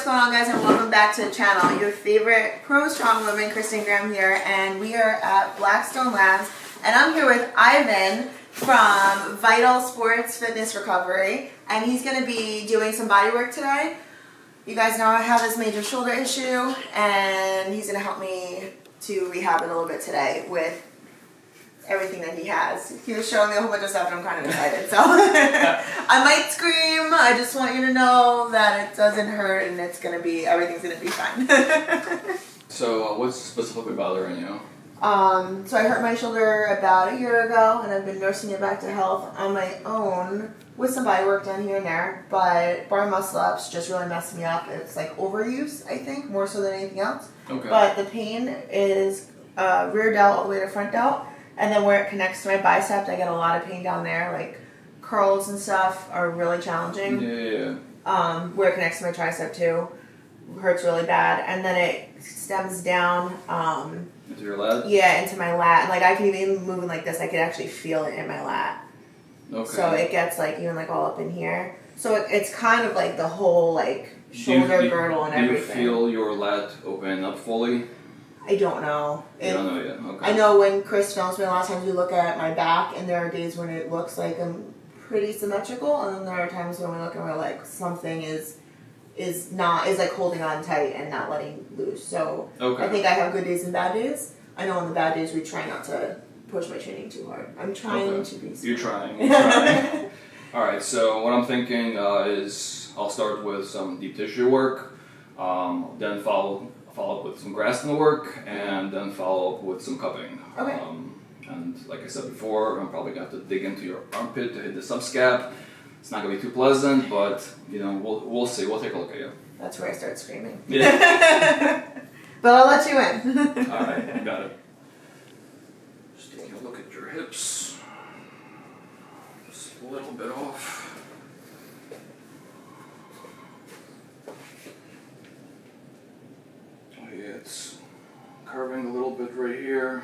what's going on, guys, and welcome back to the channel. Your favorite pro strong woman, Kristen Graham here, and we are at Blackstone Labs, and I'm here with Ivan from Vital Sports Fitness Recovery, and he's going to be doing some body work today. You guys know I have this major shoulder issue, and he's going to help me to rehab it a little bit today with everything that he has. He was showing me a whole bunch of stuff and I'm kind of excited, so I might scream. I just want you to know that it doesn't hurt and everything's gonna be fine. So what's specifically bothering you? So I hurt my shoulder about a year ago and I've been nursing it back to health on my own with some body work done here and there, but bar muscle ups just really messed me up. It's like overuse, I think, more so than anything else. Okay. But the pain is rear delt all the way to front delt. And then where it connects to my bicep, I get a lot of pain down there. Like curls and stuff are really challenging. Yeah. Where it connects to my tricep too, hurts really bad. And then it stems down. Into your lat? Yeah, into my lat. And like I can even moving like this, I could actually feel it in my lat. Okay. So it gets like even like all up in here. So it's kind of like the whole like shoulder girdle and everything. Do you feel your lat open up fully? I don't know. You don't know yet. Okay. I know when Chris films me, a lot of times we look at my back, and there are days when it looks like I'm pretty symmetrical, and then there are times when we look and we're like something is like holding on tight and not letting loose. So okay. I think I have good days and bad days. I know on the bad days we try not to push my training too hard. I'm trying to be smart. You're trying. All right. So what I'm thinking is I'll start with some deep tissue work, then follow up with some grasping work, and then follow up with some cupping. Okay. And like I said before, I'm probably going to have to dig into your armpit to hit the subscap. It's not going to be too pleasant, but you know, we'll see. We'll take a look at you. That's where I start screaming. Yeah. But I'll let you in. All right, you got it. Just taking a look at your hips. Just a little bit off. It's curving a little bit right here,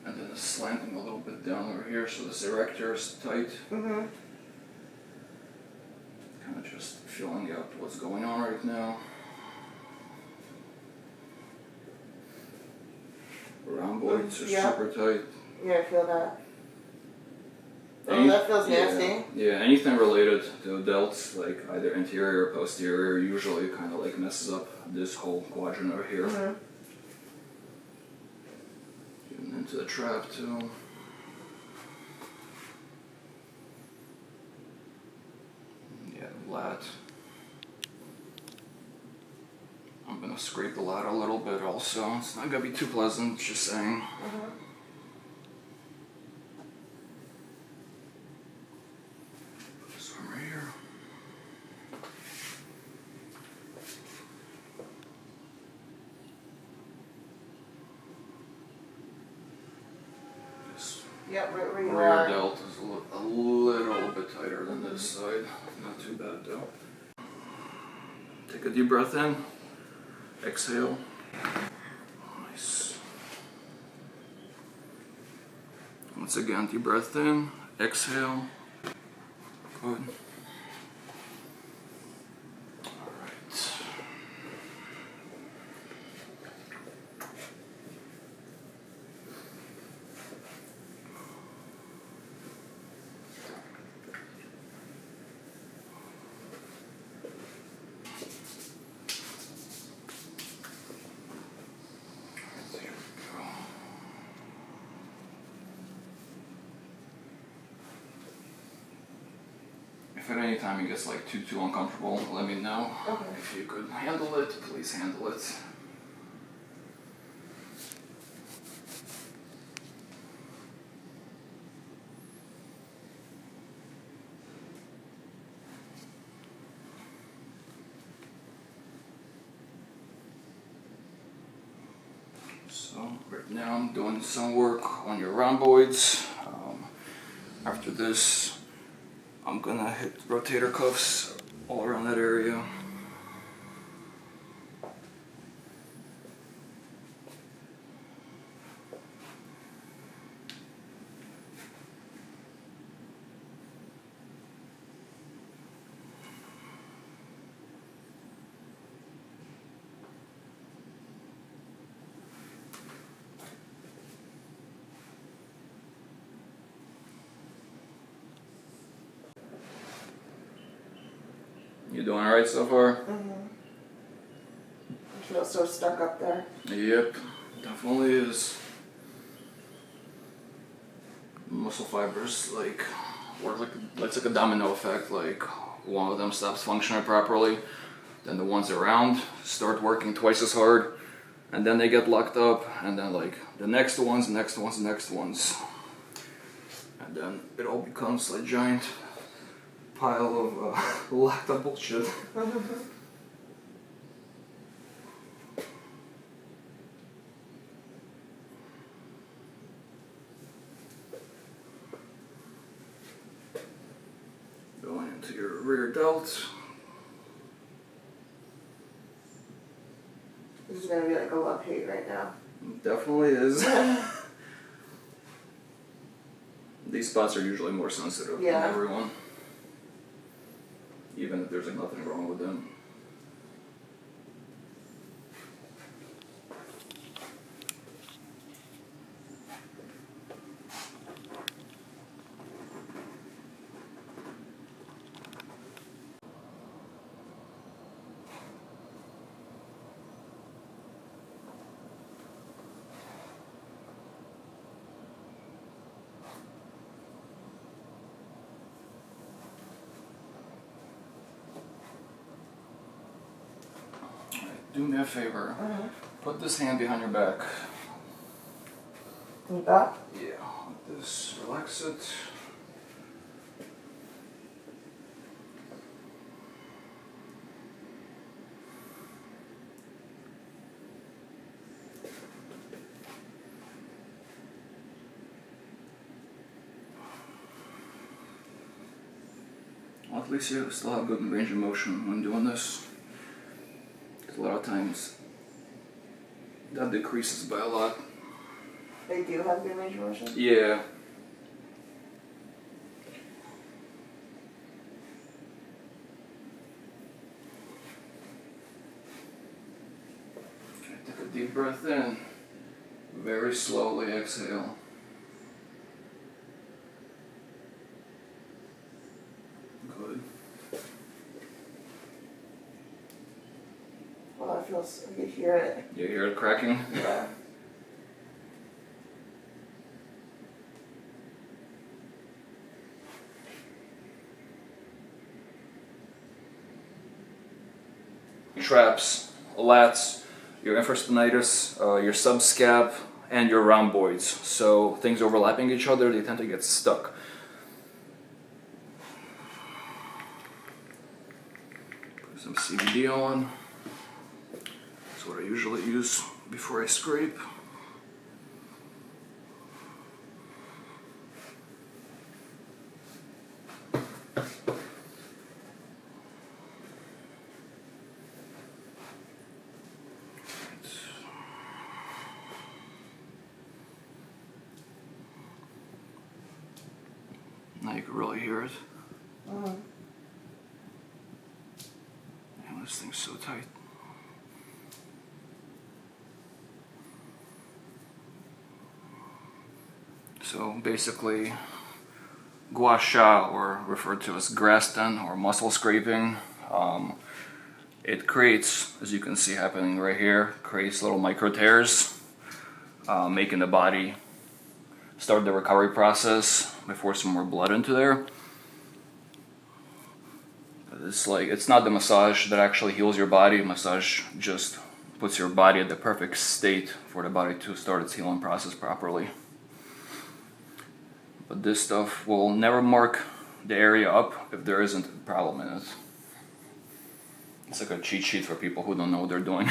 and then it's slanting a little bit down over here, so this erector is tight. Mm-hmm. Kind of just feeling out what's going on right now. Rhomboids are super tight. Yeah, I feel that. Oh, that feels nasty. Yeah, anything related to delts, like either anterior or posterior, usually kind of like messes up this whole quadrant over here. Mm-hmm. Getting into the trap too. Yeah, lat. I'm gonna scrape the lat a little bit also. It's not gonna be too pleasant, just saying. Mm-hmm. Yep, right where you rear are. delt is a little bit tighter than this side. Not too bad though. Take a deep breath in. Exhale. Nice. Once again, deep breath in. Exhale. Good. If at any time it gets like too uncomfortable, let me know. Okay. If you could handle it, please handle it. So right now I'm doing some work on your rhomboids. After this, I'm gonna hit rotator cuffs all around that area. doing alright so far? I feel so stuck up there. Yep, definitely is. Muscle fibers like work like it's like a domino effect. Like one of them stops functioning properly, then the ones around start working twice as hard, and then they get locked up, and then like the next ones, and then it all becomes a giant pile of locked up bullshit. Going into your rear delt. This is gonna be like a love-hate right now. Definitely is. These spots are usually more sensitive than everyone. Even if there's like nothing wrong with them. Do me a favor. Put this hand behind your back. Like that? Yeah, like this. Relax it. Well, at least you still have good range of motion when doing this. A lot of times that decreases by a lot. They do have good range of motion? Yeah. Take a deep breath in. Very slowly exhale. Good. Oh, it feels, you hear it. You hear it cracking? Yeah. Traps, lats, your infrastenitis, your subscap, and your rhomboids. So things overlapping each other, they tend to get stuck. Put some CBD on. That's what I usually use before I scrape. Now you can really hear it. Man, this thing's so tight. So basically, gua sha, or referred to as Graston or muscle scraping, it creates, as you can see happening right here, creates little micro tears, making the body start the recovery process before some more blood into there. But it's not the massage that actually heals your body. Massage just puts your body at the perfect state for the body to start its healing process properly. But this stuff will never mark the area up if there isn't a problem in it. It's like a cheat sheet for people who don't know what they're doing.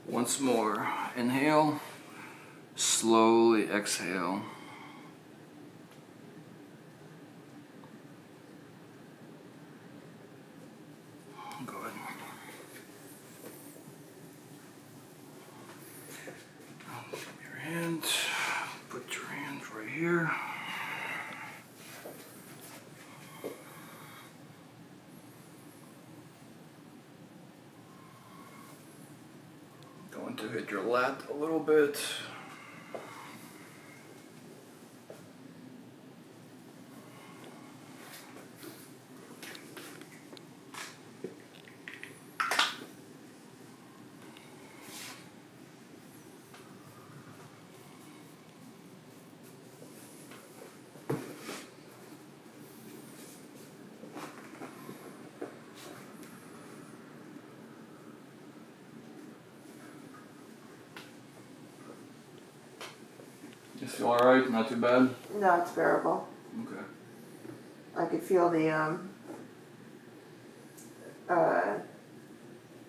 Once more, inhale, slowly exhale. want to hit your lat a little bit. You feel alright? Not too bad? No, it's bearable. Okay. I could feel the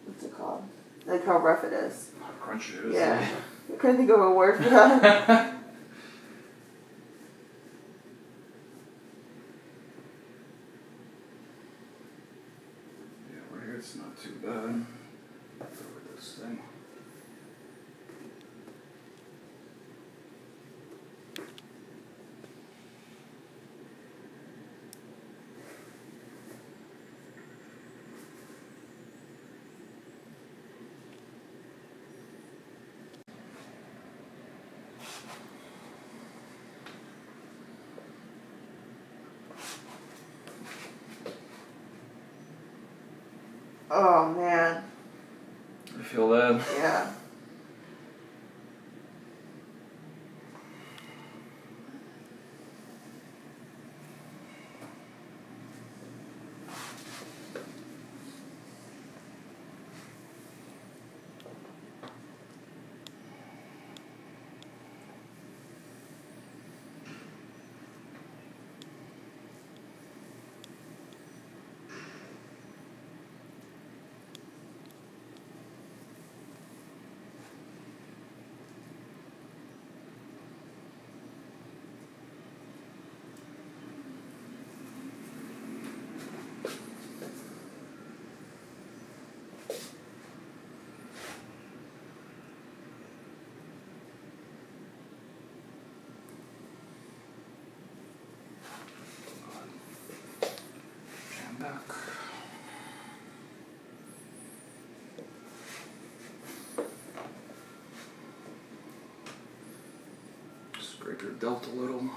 what's it called? Like how rough it is. How crunchy it is. Yeah. I couldn't think of a word for that. Yeah, right here it's not too bad. Go with this thing. Oh man. You feel that? Yeah. Jam back. Scrape your delt a little.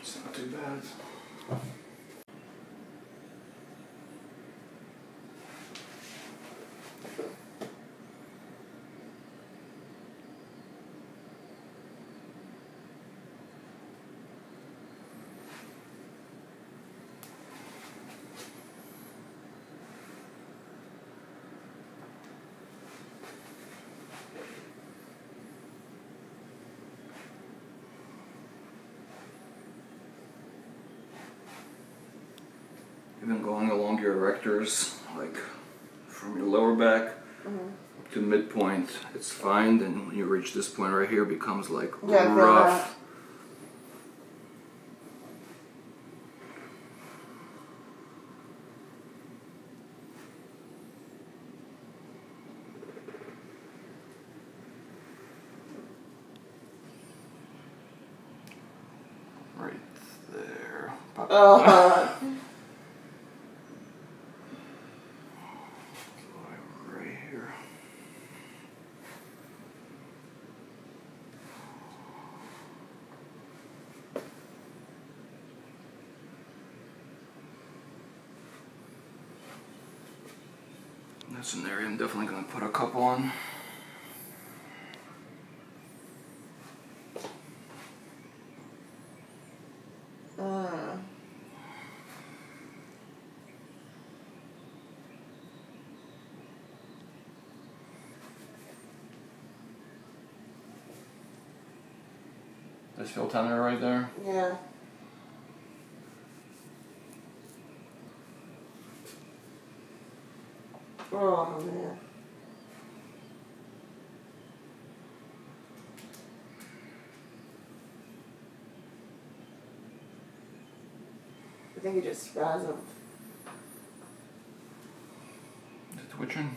It's not too bad. Even going along your erectors, like from your lower back up to midpoint, it's fine. Then when you reach this point right here, it becomes like Yeah, I feel rough. that. Right there. Pop. Right here. That's an area I'm definitely going to put a cup on. Does feel tender right there? Yeah. Oh man. think it just spasmed. The twitching.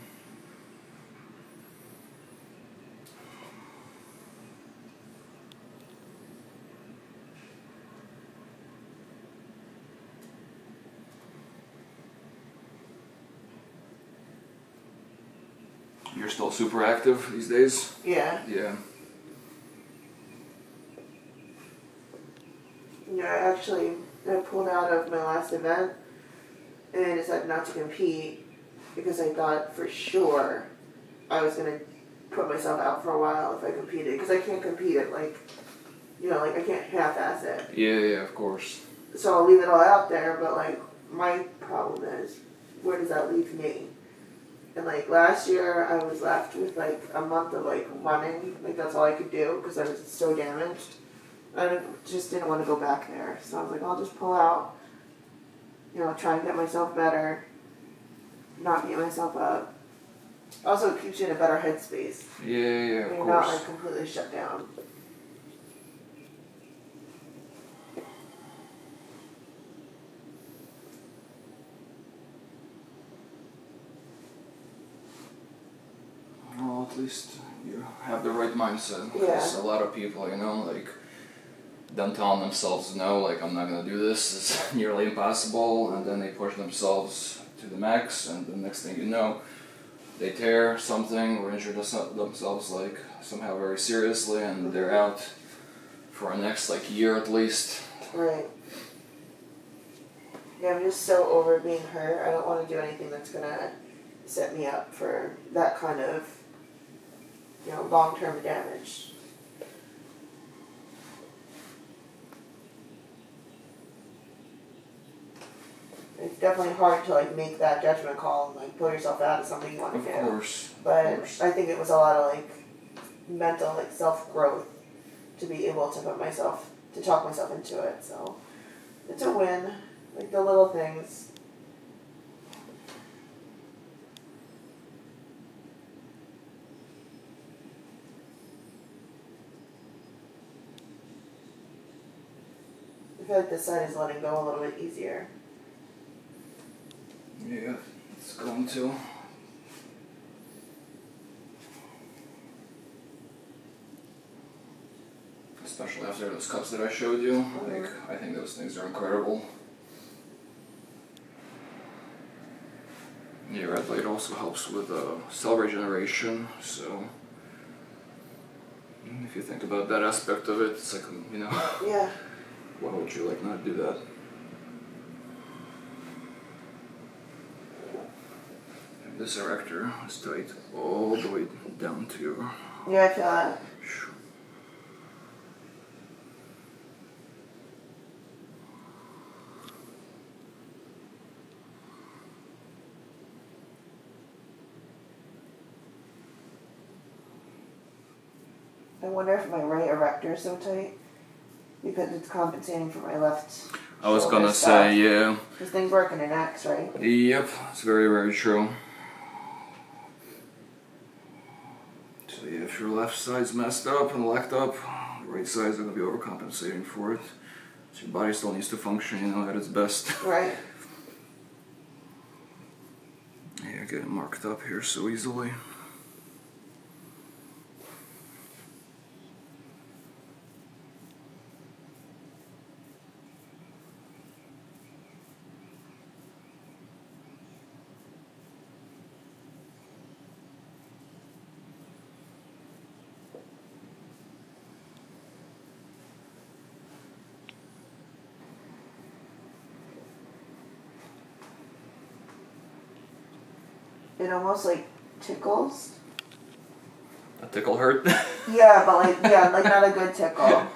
You're still super active these days? Yeah. Yeah. Yeah, I pulled out of my last event and I decided not to compete because I thought for sure I was going to put myself out for a while if I competed. Because I can't compete at like I can't half-ass it. Yeah, of course. So I'll leave it all out there, but like my problem is, where does that leave me? And like last year I was left with like a month of like running, like that's all I could do because I was so damaged. I just didn't want to go back there. So I was like, I'll just pull out, try and get myself better, not beat myself up. Also, it keeps you in a better headspace. Yeah, of You're course. not like completely shut down. Well, at least you have the right mindset. Yeah. Because a lot of people, like, them telling themselves, no, like, I'm not going to do this, it's nearly impossible, and then they push themselves to the max, and the next thing you know, they tear something or injure themselves, like, somehow very seriously, and they're out for a next, like, year at least. Right. Yeah, I'm just so over being hurt. I don't want to do anything that's going to set me up for that kind of, long-term damage. It's definitely hard to like make that judgment call and like pull yourself out of something you want to do. Of course. But Of course. I think it was a lot of like mental like self-growth to be able to talk myself into it. So it's a win. Like the little things. I feel like this side is letting go a little bit easier. Yeah, it's going to. Especially after those cuts that I showed you. Like, I think those things are incredible. Yeah, red light also helps with cell regeneration, so if you think about that aspect of it, it's like, Yeah. why would you like not do that? And this erector is tight all the way down to your... Yeah, I feel that. I wonder if my right erector is so tight because it's compensating for my left. I was shoulder gonna stuff. say, yeah. Because things work in an X, right? Yep, it's very, very true. So yeah, if your left side's messed up and locked up, the right side's gonna be overcompensating for it. So your body still needs to function, at its best. Right. Yeah, get it marked up here so easily. It almost like tickles. A tickle hurt? Yeah, but like not a good tickle.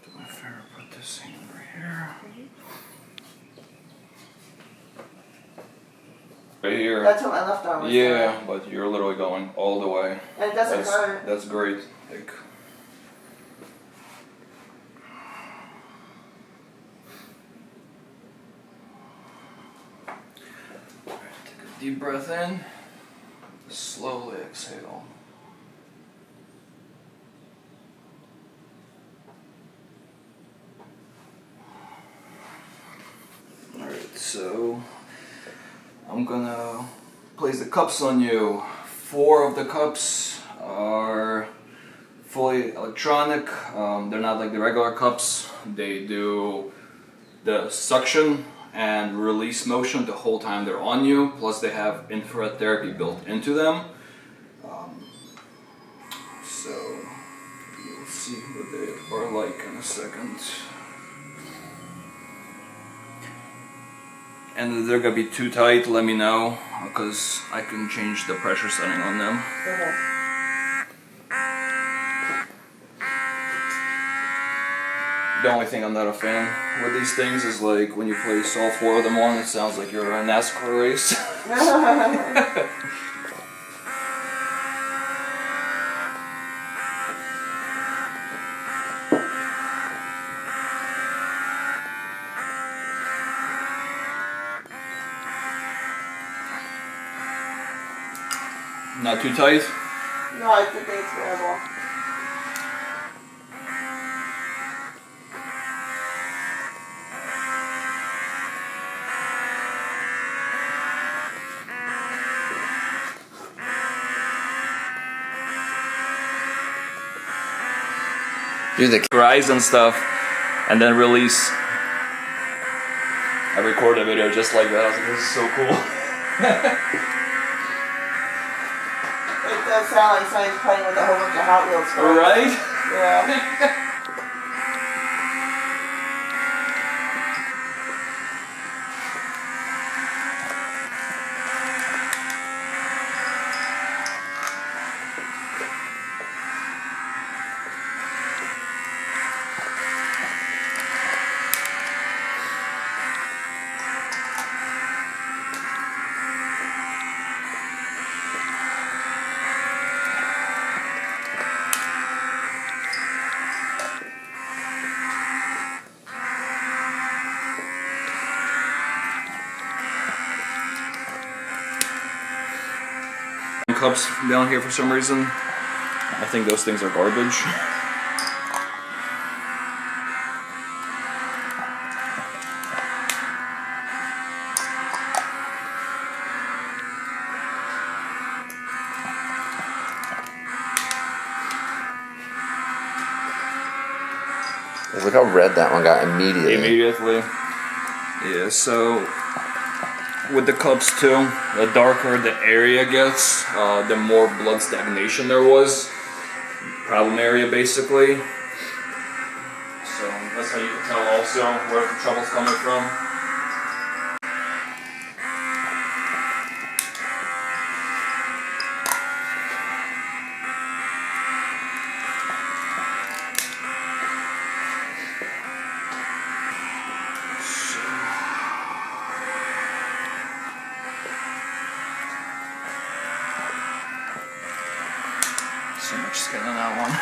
Do my fair, put this thing over here. Right here. That's what my left arm was Yeah, doing. but you're literally going all the way. And it doesn't hurt. That's great. Like, take a deep breath in, slowly exhale. Alright, so I'm gonna place the cups on you. 4 of the cups are fully electronic. They're not like the regular cups. They do the suction and release motion the whole time they're on you. Plus they have infrared therapy built into them. So you'll see what they are like in a second. And if they're gonna be too tight, let me know, because I can change the pressure setting on them. Okay. The only thing I'm not a fan with these things is like when you place all 4 of them on, it sounds like you're in a NASCAR race. Not too tight? No, I think it's terrible. Do the rise and stuff, and then release. I recorded a video just like that. I was like, this is so cool. It does sound like somebody's playing with a whole bunch of Hot Wheels cars. Right? Yeah. Cups down here for some reason. I think those things are garbage. Look how red that one got immediately. Yeah, so with the cups too, the darker the area gets, the more blood stagnation there was. Problem area basically. So that's how you can tell also where the trouble's coming from. So much skin on that one.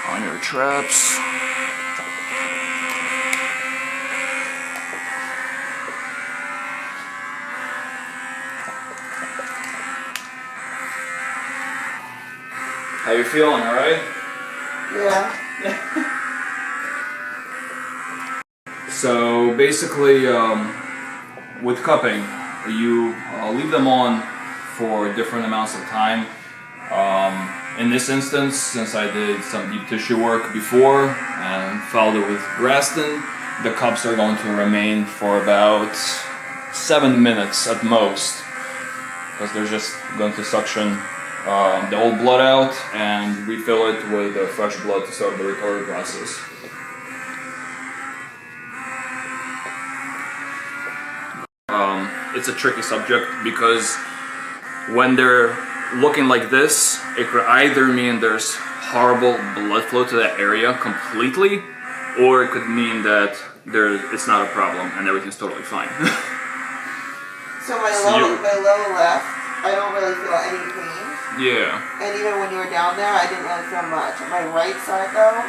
On your traps. How you feeling, alright? Yeah. So basically, with cupping, you leave them on for different amounts of time. In this instance, since I did some deep tissue work before and followed it with Kristen, the cups are going to remain for about 7 minutes at most, because they're just going to suction the old blood out and refill it with fresh blood to start the recovery process. it's a tricky subject because when they're looking like this, it could either mean there's horrible blood flow to that area completely, or it could mean that it's not a problem and everything's totally fine. So my lower left, I don't really feel any pain. Yeah. And even when you were down there, I didn't really feel much. On my right side, though,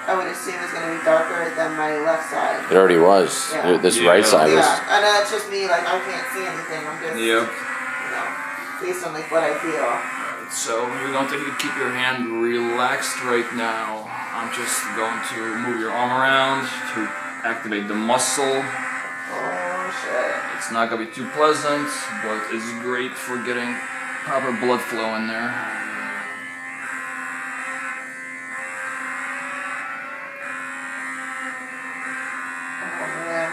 I would assume it's going to be darker than my left side. It already was. Yeah. This right side was. Yeah, and that's just me. Like I can't see anything. I'm just, based on like what I feel. Alright, so you're going to keep your hand relaxed right now. I'm just going to move your arm around to activate the muscle. Oh shit. It's not going to be too pleasant, but it's great for getting proper blood flow in there. Oh man.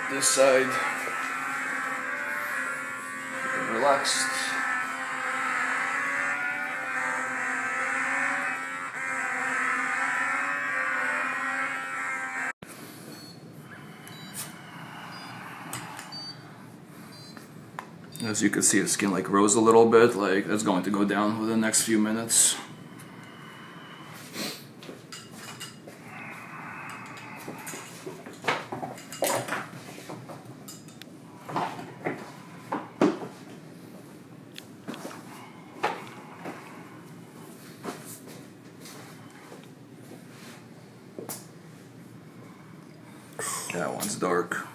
Okay. This side. Relaxed. As you can see, the skin like rose a little bit, like that's going to go down within the next few minutes. That one's dark.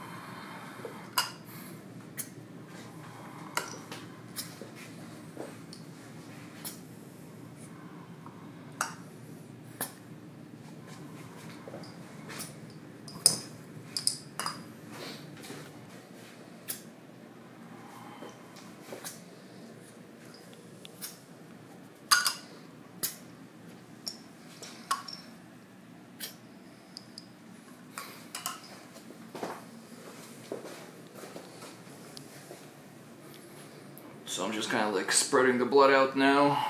So I'm just kind of like spreading the blood out now.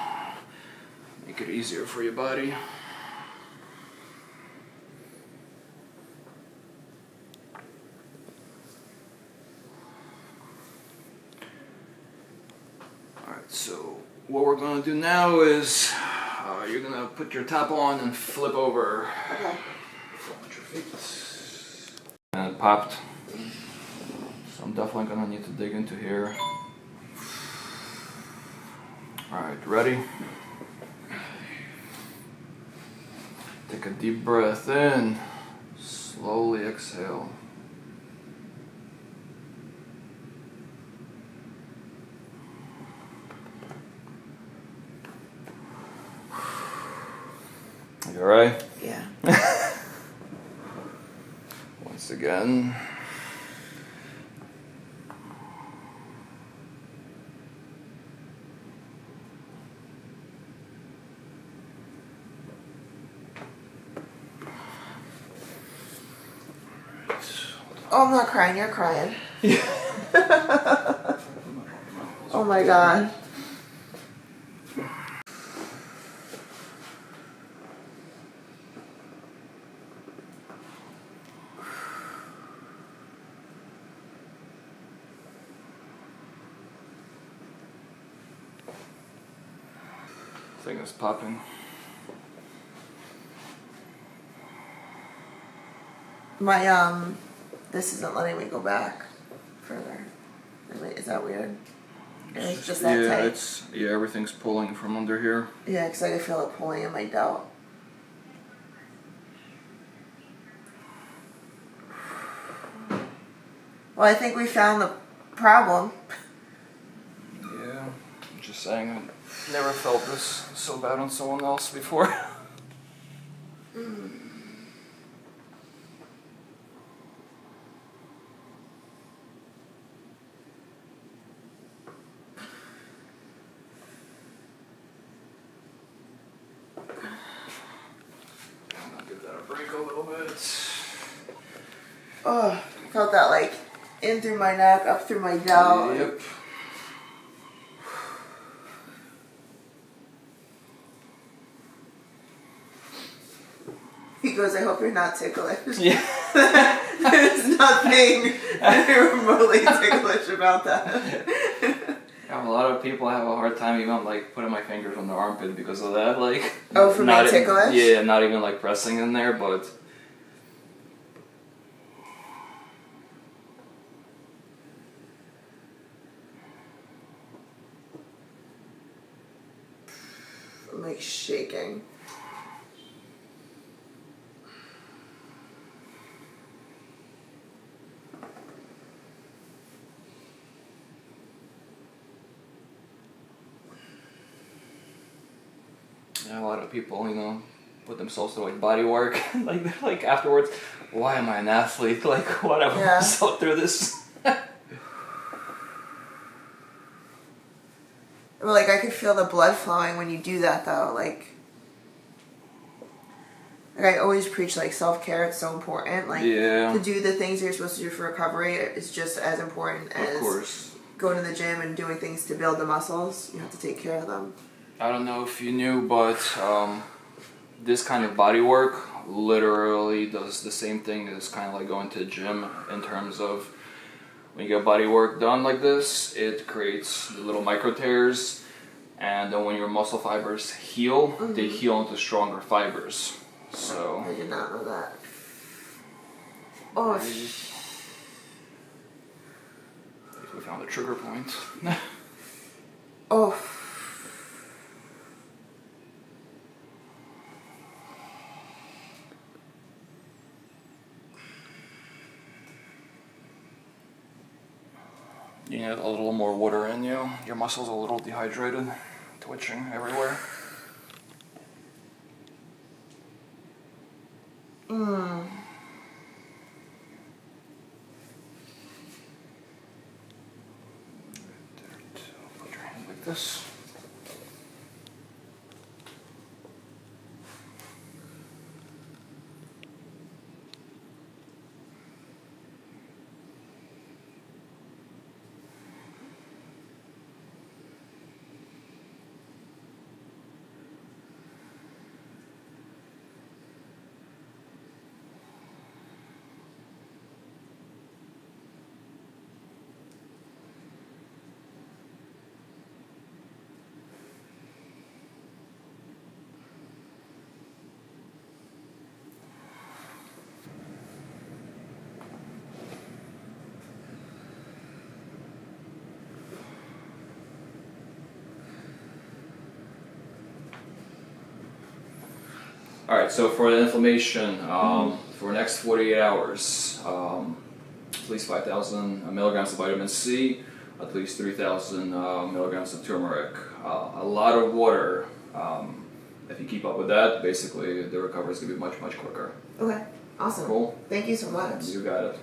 Make it easier for your body. Alright, so what we're going to do now is you're going to put your top on and flip over. Okay. Flip your feet. And it popped. So I'm definitely going to need to dig into here. Alright, ready? Take a deep breath in, slowly exhale. You alright? Yeah. Once again. Oh, I'm not crying. You're crying. Oh my god. Thing is popping. My this isn't letting me go back further. Is that weird? It's just that tight. Yeah, everything's pulling from under here. Yeah, because I can feel it pulling in my delt. Well, I think we found the problem. Yeah, I'm just saying, I never felt this so bad on someone else before. Give that a break a little bit. Oh, I felt that like in through my neck, up through my delt. Yep. He goes, I hope you're not ticklish. Yeah. There's nothing remotely ticklish about that. Yeah, a lot of people have a hard time even like putting my fingers on their armpit because of that. Like, Oh, for being ticklish? Yeah, not even like pressing in there, but. I'm like shaking. Yeah, a lot of people, put themselves through like body work, like they're like afterwards. Why am I an athlete? Like, what I put myself through this? Well, like I could feel the blood flowing when you do that, though. Like I always preach, like self-care. It's so important. Like to do the things you're supposed to do for recovery is just as important as going to the gym and doing things to build the muscles. You have to take care of them. I don't know if you knew, but this kind of body work literally does the same thing as kind of like going to the gym in terms of when you get body work done like this, it creates the little micro tears, and then when your muscle fibers heal, they heal into stronger fibers. So I did not know that. Oh, we found the trigger point. Oh. You need a little more water in you. Your muscles are a little dehydrated, twitching everywhere. Put your hand like this. Alright, so for the inflammation, for the next 48 hours, at least 5,000 milligrams of vitamin C, at least 3,000 milligrams of turmeric, a lot of water. If you keep up with that, basically the recovery is going to be much, much quicker. Okay, awesome. Cool. Thank you so much. You got it.